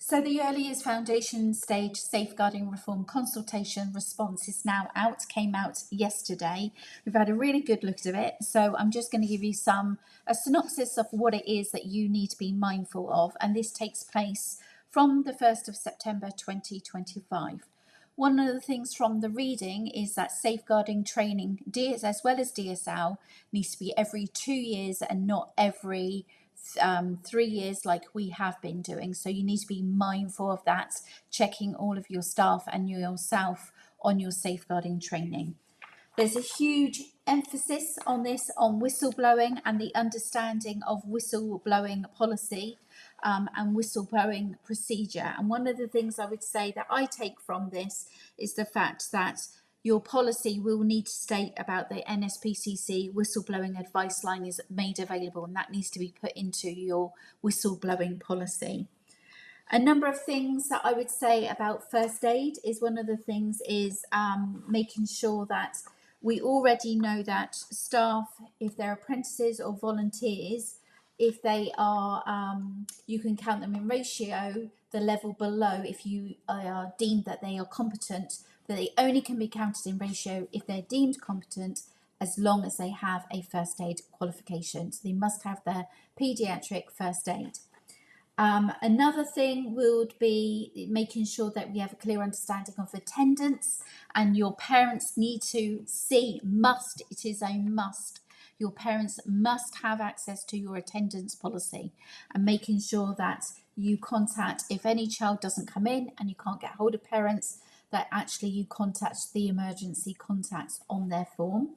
So the Early Years Foundation Stage Safeguarding Reform Consultation response is now out, came out yesterday. We've had a really good look at it. So I'm just going to give you a synopsis of what it is that you need to be mindful of. And this takes place from the 1st of September 2025. One of the things from the reading is that safeguarding training, as well as DSL, needs to be every 2 years and not every 3 years like we have been doing. So you need to be mindful of that, checking all of your staff and yourself on your safeguarding training. There's a huge emphasis on this, on whistleblowing and the understanding of whistleblowing policy and whistleblowing procedure. And one of the things I would say that I take from this is the fact that your policy will need to state about the NSPCC whistleblowing advice line is made available, and that needs to be put into your whistleblowing policy. A number of things that I would say about first aid is one of the things is making sure that we already know that staff, if they're apprentices or volunteers, if they are, you can count them in ratio, the level below, if you are deemed that they are competent, that they only can be counted in ratio if they're deemed competent as long as they have a first aid qualification. So they must have their paediatric first aid. Another thing would be making sure that we have a clear understanding of attendance, and your parents need to see, it is a must. Your parents must have access to your attendance policy, and making sure that you contact, if any child doesn't come in and you can't get hold of parents, that actually you contact the emergency contacts on their form.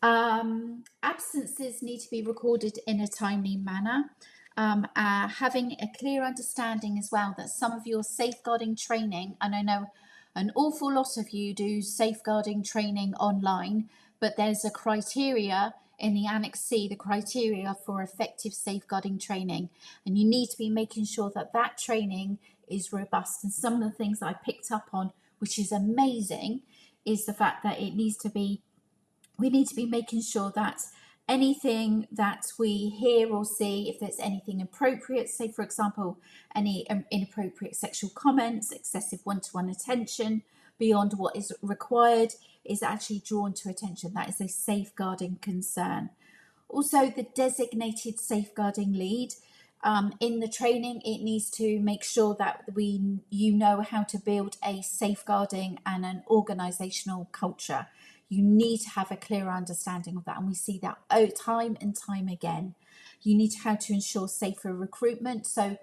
Absences need to be recorded in a timely manner. Having a clear understanding as well that some of your safeguarding training, and I know an awful lot of you do safeguarding training online, but there's a criteria in the Annex C, the criteria for effective safeguarding training, and you need to be making sure that that training is robust. And some of the things I picked up on, which is amazing, is the fact that we need to be making sure that anything that we hear or see, if there's anything appropriate, say for example, any inappropriate sexual comments, excessive one-to-one attention beyond what is required, is actually drawn to attention. That is a safeguarding concern. Also, the designated safeguarding lead. In the training, it needs to make sure that you know how to build a safeguarding and an organisational culture. You need to have a clear understanding of that, and we see that time and time again. You need to how to ensure safer recruitment. So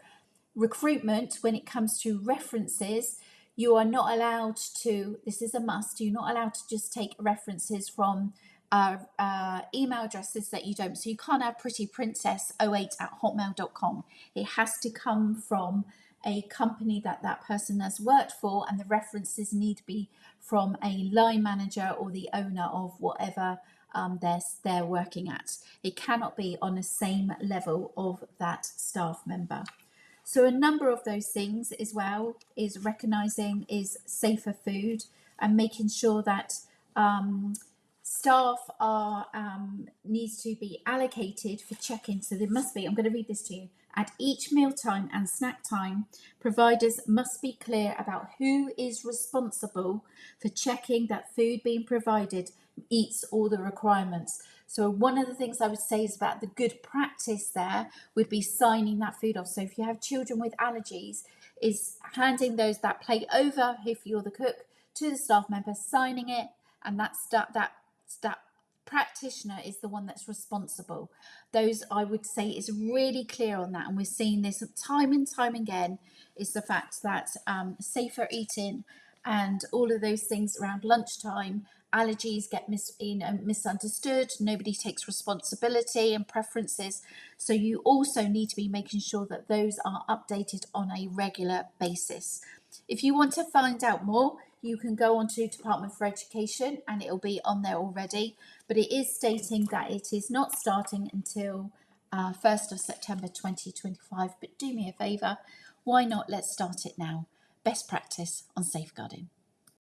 recruitment, when it comes to references, you are not allowed to, this is a must, you're not allowed to just take references from email addresses that you don't. So you can't have prettyprincess08@hotmail.com. It has to come from a company that person has worked for, and the references need to be from a line manager or the owner of whatever they're working at. It cannot be on the same level of that staff member. So a number of those things as well is recognising is safer food and making sure that staff are needs to be allocated for check-in. So there must be, I'm going to read this to you. At each mealtime and snack time, providers must be clear about who is responsible for checking that food being provided meets all the requirements. So one of the things I would say is about the good practice there would be signing that food off. So if you have children with allergies, is handing that plate over, if you're the cook, to the staff member, signing it, and that practitioner is the one that's responsible. Those, I would say, is really clear on that, and we're seeing this time and time again, is the fact that safer eating and all of those things around lunchtime, allergies get misunderstood, nobody takes responsibility and preferences. So you also need to be making sure that those are updated on a regular basis. If you want to find out more, you can go on to Department for Education and it'll be on there already, but it is stating that it is not starting until 1st of September 2025. But do me a favour, why not let's start it now? Best practice on safeguarding.